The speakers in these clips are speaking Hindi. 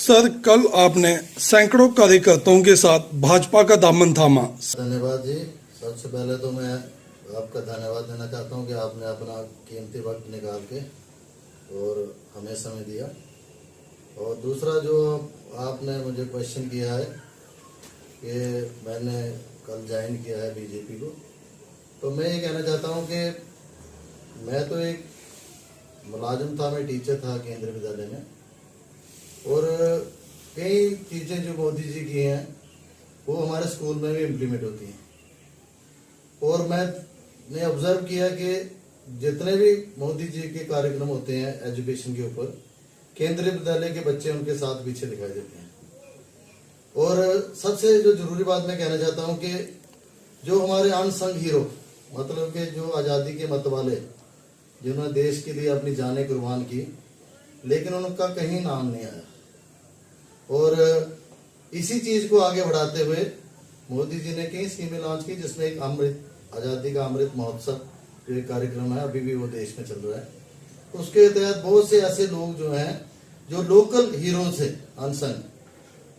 सर, कल आपने सैकड़ों कार्यकर्ताओं के साथ भाजपा का दामन थामा। धन्यवाद जी। सबसे पहले तो मैं आपका धन्यवाद देना चाहता हूं कि आपने अपना कीमती वक्त निकाल के और हमें समय दिया। और दूसरा जो आपने मुझे क्वेश्चन किया है कि मैंने कल ज्वाइन किया है बीजेपी को, तो मैं ये कहना चाहता हूं कि मैं तो एक मुलाजिम था, मैं टीचर था केंद्रीय विद्यालय में, और कई चीज़ें जो मोदी जी की हैं वो हमारे स्कूल में भी इम्प्लीमेंट होती हैं। और मैंने ऑब्जर्व किया कि जितने भी मोदी जी के कार्यक्रम होते हैं एजुकेशन के ऊपर, केंद्रीय विद्यालय के बच्चे उनके साथ पीछे दिखाई देते हैं। और सबसे जो जरूरी बात मैं कहना चाहता हूं कि जो हमारे अनसंग हीरो, मतलब कि जो आज़ादी के मतवाले, जिन्होंने देश के लिए अपनी जानें कुर्बान की, लेकिन उनका कहीं नाम नहीं आया। और इसी चीज को आगे बढ़ाते हुए मोदी जी ने कई स्कीमें लॉन्च की, जिसमें एक अमृत आज़ादी का अमृत महोत्सव जो एक कार्यक्रम है, अभी भी वो देश में चल रहा है। उसके तहत बहुत से ऐसे लोग जो हैं, जो लोकल हीरोज है अनसंग,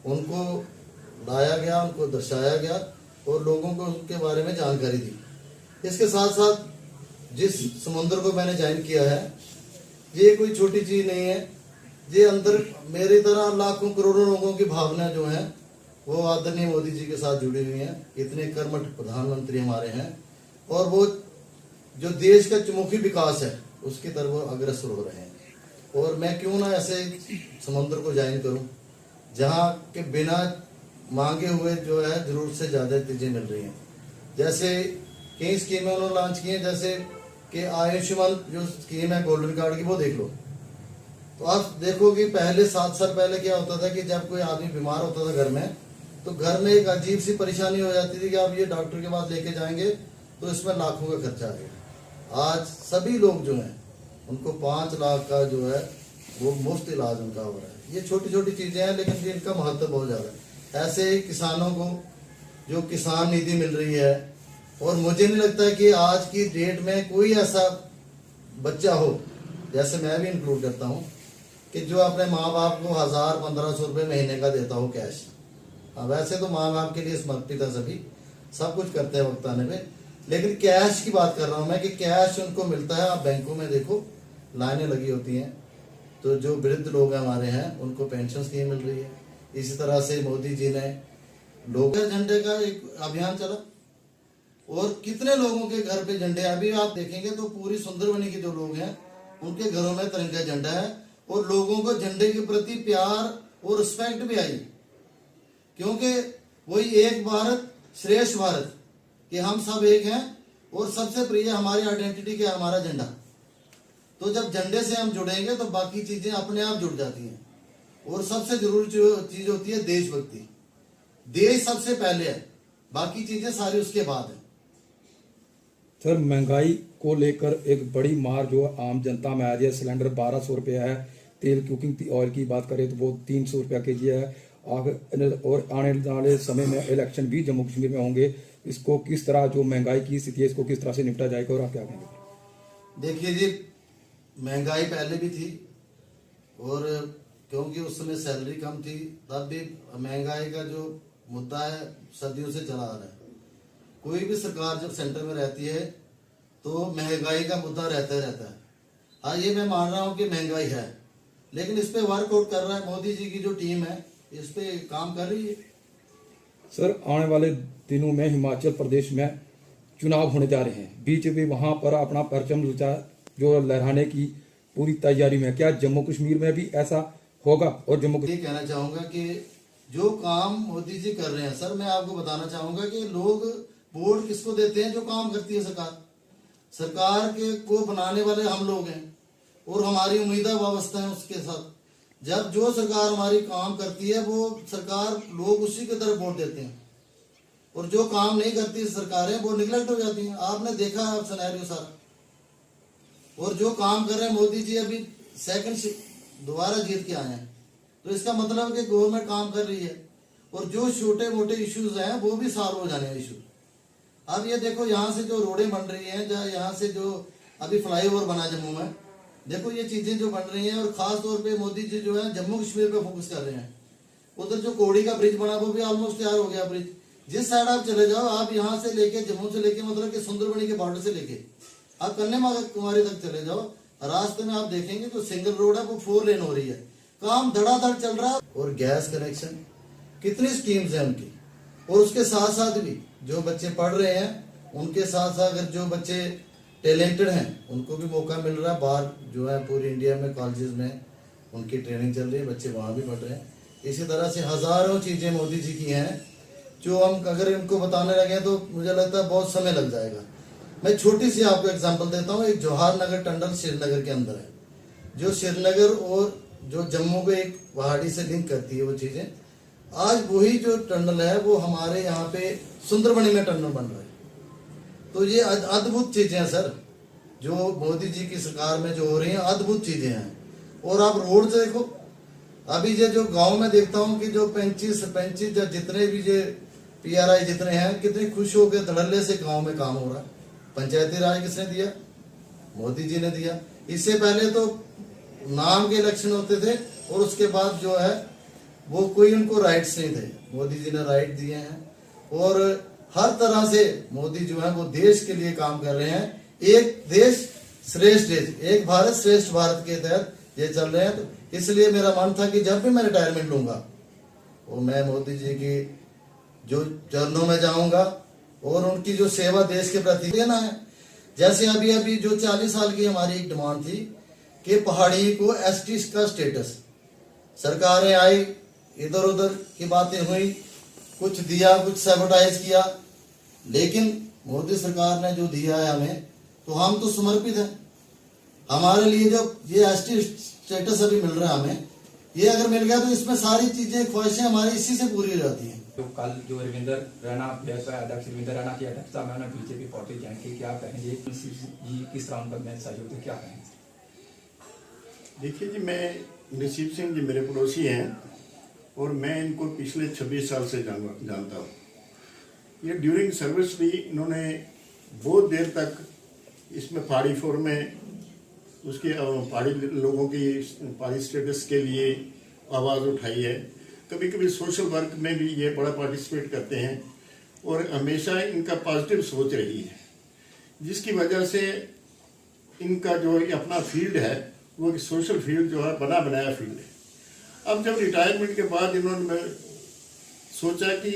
उनको लाया गया, उनको दर्शाया गया और लोगों को उनके बारे में जानकारी दी। इसके साथ साथ जिस समुद्र को मैंने ज्वाइन किया है, ये कोई छोटी चीज नहीं है। ये अंदर मेरी तरह लाखों करोड़ों लोगों की भावना जो है वो आदरणीय मोदी जी के साथ जुड़ी हुई है। इतने कर्मठ प्रधानमंत्री हमारे हैं और वो जो देश का चहुमुखी विकास है उसकी तरफ वो अग्रसर हो रहे हैं। और मैं क्यों ना ऐसे समुद्र को ज्वाइन करूं जहां के बिना मांगे हुए जो है जरूरत से ज्यादा चीजें मिल रही हैं। जैसे कई स्कीमें उन्होंने लॉन्च की हैं, जैसे कि आयुष्मान जो स्कीम है गोल्डन कार्ड की, वो देख लो। तो आप देखो कि पहले 7 साल पहले क्या होता था कि जब कोई आदमी बीमार होता था घर में, तो घर में एक अजीब सी परेशानी हो जाती थी कि आप ये डॉक्टर के पास लेके जाएंगे तो इसमें लाखों का खर्चा आएगा। आज सभी लोग जो हैं उनको 5 लाख का जो है वो मुफ्त इलाज उनका हो रहा है। ये छोटी छोटी चीजें हैं, लेकिन इनका महत्व बहुत ज्यादा है। ऐसे ही किसानों को जो किसान निधि मिल रही है, और मुझे नहीं लगता कि आज की डेट में कोई ऐसा बच्चा हो, जैसे मैं भी इंक्लूड करता हूँ, कि जो अपने माँ बाप को 1000-1500 रुपये महीने का देता हो कैश। अब वैसे तो माँ बाप के लिए समर्पित है, सभी सब कुछ करते हैं वक्त आने पे, लेकिन कैश की बात कर रहा हूँ मैं कि कैश उनको मिलता है। आप बैंकों में देखो लाइनें लगी होती हैं। तो जो वृद्ध लोग हमारे हैं उनको पेंशन स्कीम मिल रही है। इसी तरह से मोदी जी ने लोग झंडे का एक अभियान चला, और कितने लोगों के घर पे झंडे, अभी आप देखेंगे तो पूरी सुंदरबनी के जो लोग हैं उनके घरों में तिरंगा झंडा है, और लोगों को झंडे के प्रति प्यार और रिस्पेक्ट भी आई, क्योंकि वही एक भारत श्रेष्ठ भारत, कि हम सब एक हैं और सबसे प्रिय हमारी आइडेंटिटी क्या है, हमारा झंडा। तो जब झंडे से हम जुड़ेंगे तो बाकी चीजें अपने आप जुड़ जाती हैं। और सबसे जरूरी चीज होती है देशभक्ति। देश सबसे पहले है, बाकी चीजें सारी उसके बाद है। सर, महंगाई को लेकर एक बड़ी मार जो आम जनता में आ रही है। सिलेंडर 1200 रुपये है, तेल कुकिंग ऑयल की बात करें तो वो 300 रुपया केजी है। और आने वाले समय में इलेक्शन भी जम्मू कश्मीर में होंगे। इसको किस तरह, जो महंगाई की स्थिति है, इसको किस तरह से निपटा जाएगा, और आप क्या कहेंगे? देखिए जी, महंगाई पहले भी थी, और क्योंकि उस समय सैलरी कम थी, तब भी महंगाई का जो मुद्दा है सदियों से चला आ रहा है। कोई भी सरकार जब सेंटर में रहती है तो महंगाई का मुद्दा रहता है। हाँ, ये मैं मान रहा हूँ कि महंगाई है, लेकिन इस पे वर्कआउट कर रहा है मोदी जी की जो टीम है, इस पे काम कर रही है। सर, आने वाले दिनों में हिमाचल प्रदेश में चुनाव होने जा रहे हैं। बीजेपी वहां पर अपना परचम जो लहराने की पूरी तैयारी में। क्या जम्मू कश्मीर में भी ऐसा होगा? और जम्मू ये कहना चाहूंगा कि जो काम मोदी जी कर रहे हैं, सर मैं आपको बताना चाहूंगा कि लोग वोट किसको देते हैं? जो काम करती है सरकार। सरकार के को बनाने वाले हम लोग हैं, और हमारी उम्मीदें वाबस्ता है उसके साथ। जब जो सरकार हमारी काम करती है, वो सरकार लोग उसी की तरफ वोट देते हैं, और जो काम नहीं करती सरकारें वो निगलेक्ट हो जाती हैं। आपने देखा है सिनेरियो सारा। और जो काम कर रहे हैं मोदी जी, अभी सेकंड दोबारा जीत के आए हैं, तो इसका मतलब कि गवर्नमेंट काम कर रही है। और जो छोटे मोटे इश्यूज हैं वो भी सॉल्व हो जाने हैं इशू। अब ये देखो, यहाँ से जो रोडें बन रही हैं, यहाँ से जो अभी फ्लाईओवर बना जम्मू में, देखो ये चीजें जो बन रही हैं, और खास तौर पे मोदी जी जो है जम्मू कश्मीर पे फोकस कर रहे हैं। उधर जो कोड़ी का ब्रिज बना वो भी ऑलमोस्ट तैयार हो गया ब्रिज। जिस साइड आप चले जाओ, आप यहाँ से लेके जम्मू से लेके मतलब कि सुंदरबनी के बॉर्डर से लेके आप कन्याकुमारी तक चले जाओ, रास्ते में आप देखेंगे जो सिंगल रोड है वो 4 लेन हो रही है, काम धड़ाधड़ चल रहा है। और गैस कनेक्शन, कितनी स्कीम्स हैं उनकी। और उसके साथ साथ भी जो बच्चे पढ़ रहे हैं, उनके साथ साथ अगर जो बच्चे टैलेंटेड हैं उनको भी मौका मिल रहा है। बाहर जो है पूरी इंडिया में कॉलेजेस में उनकी ट्रेनिंग चल रही है, बच्चे वहाँ भी पढ़ रहे हैं। इसी तरह से हजारों चीजें मोदी जी की हैं जो हम अगर इनको बताने लगे तो मुझे लगता है बहुत समय लग जाएगा। मैं छोटी सी आपको एग्जांपल देता हूँ। एक जवाहर नगर टनल श्रीनगर के अंदर है, जो श्रीनगर और जो जम्मू को एक पहाड़ी से लिंक करती है वो चीजें। आज वही जो टनल है वो हमारे यहाँ पे सुंदरबनी में टनल बन रहा है। तो ये अद्भुत चीजें हैं सर, जो मोदी जी की सरकार में जो हो रही हैं, अद्भुत चीजें हैं। और आप रोड से देखो, अभी ये जो गांव में देखता हूँ कि जो 35 जितने भी ये PRI जितने हैं, कितने खुश होकर धड़ल्ले से गांव में काम हो रहा है। पंचायती राज किसने दिया? मोदी जी ने दिया। इससे पहले तो नाम के इलेक्शन होते थे और उसके बाद जो है वो कोई उनको राइट्स नहीं थे, मोदी जी ने राइट दिए हैं। और हर तरह से मोदी जो है वो देश के लिए काम कर रहे हैं। एक देश श्रेष्ठ देश, एक भारत श्रेष्ठ भारत के तहत ये चल रहे हैं। तो इसलिए मेरा मन था कि जब भी मैं रिटायरमेंट लूंगा वो मैं मोदी जी की जो चरणों में जाऊंगा और उनकी जो सेवा देश के प्रति देना है। जैसे अभी अभी जो 40 साल की हमारी एक डिमांड थी कि पहाड़ी को ST का स्टेटस, सरकारें आई, इधर उधर की बातें हुई, कुछ दिया, कुछ सैबोटाइज किया, लेकिन मोदी सरकार ने जो दिया है हमें, तो हम तो समर्पित हैं। हमारे लिए जो ये ST स्टेटस अभी मिल रहा है हमें, ये अगर मिल गया तो इसमें सारी चीजें, ख्वाहिशें हमारी इसी से पूरी हो जाती हैं। तो कल जो रविंदर रैना अध्यक्ष रविंदर रैना की अध्यक्षता में बीजेपी पार्टी ज्वाइन की, क्या कहेंगे जी, किस तरह उनका मैं सहयोग थे, क्या कहेंगे? देखिए जी, मैं नसीब सिंह जी मेरे पड़ोसी हैं और मैं इनको पिछले 26 साल से जानता हूँ। ये ड्यूरिंग सर्विस भी इन्होंने बहुत देर तक इसमें पहाड़ी फोरम में उसके पहाड़ी लोगों की पहाड़ी स्टेटस के लिए आवाज़ उठाई है। कभी कभी सोशल वर्क में भी ये बड़ा पार्टिसिपेट करते हैं और हमेशा इनका पॉजिटिव सोच रही है, जिसकी वजह से इनका जो अपना फील्ड है वो सोशल फील्ड जो है बना बनाया फील्ड है। अब जब रिटायरमेंट के बाद इन्होंने सोचा कि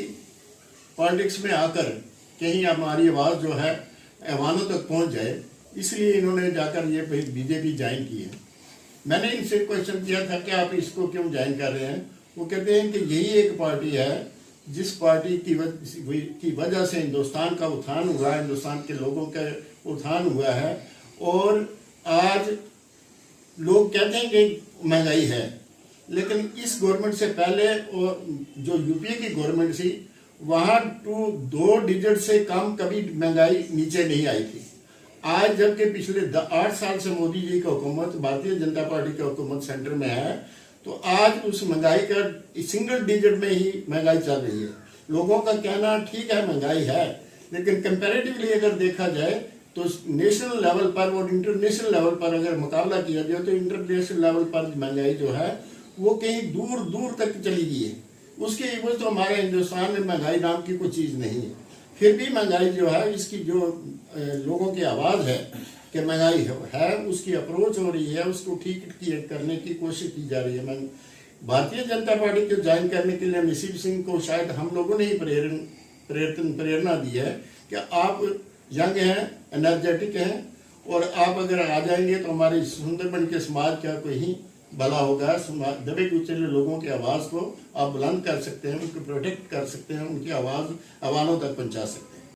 पॉलिटिक्स में आकर कहीं हमारी आवाज़ जो है ऐवानों तक पहुंच जाए, इसलिए इन्होंने जाकर ये बीजेपी ज्वाइन की है। मैंने इनसे क्वेश्चन किया था कि आप इसको क्यों ज्वाइन कर रहे हैं। वो कहते हैं कि यही एक पार्टी है जिस पार्टी की वजह से हिंदुस्तान का उत्थान हुआ है, हिंदुस्तान के लोगों का उत्थान हुआ है। और आज लोग कहते हैं कि महंगाई है, लेकिन इस गवर्नमेंट से पहले और जो यूपीए की गवर्नमेंट थी वहाँ 2 डिजिट से कम कभी महंगाई नीचे नहीं आई थी। आज जबकि पिछले 8 साल से मोदी जी की हुकूमत, भारतीय जनता पार्टी की हुकूमत सेंटर में है, तो आज उस महंगाई का सिंगल डिजिट में ही महंगाई चल रही है। लोगों का कहना ठीक है महंगाई है, लेकिन कंपैरेटिवली अगर देखा जाए तो नेशनल लेवल पर और इंटरनेशनल लेवल पर अगर मुकाबला किया जाए तो इंटरनेशनल लेवल पर महंगाई जो है वो कहीं दूर दूर तक चली गई है। उसके एवज तो हमारे हिंदुस्तान में महंगाई नाम की कोई चीज़ नहीं है। फिर भी महंगाई जो है, इसकी जो लोगों की आवाज़ है कि महंगाई है, उसकी अप्रोच हो रही है, उसको ठीक करने की कोशिश की जा रही है। मैं भारतीय जनता पार्टी को ज्वाइन करने के लिए नसीब सिंह को शायद हम लोगों ने ही प्रेरणा दी है कि आप यंग हैं, एनर्जेटिक हैं, और आप अगर आ जाएंगे तो हमारे सुंदरबन के समाज का कोई ही भला होगा। दबे कुचले लोगों की आवाज़ को आप बुलंद कर सकते हैं, उनको प्रोटेक्ट कर सकते हैं, उनकी आवाज़ आवानों तक पहुंचा सकते हैं।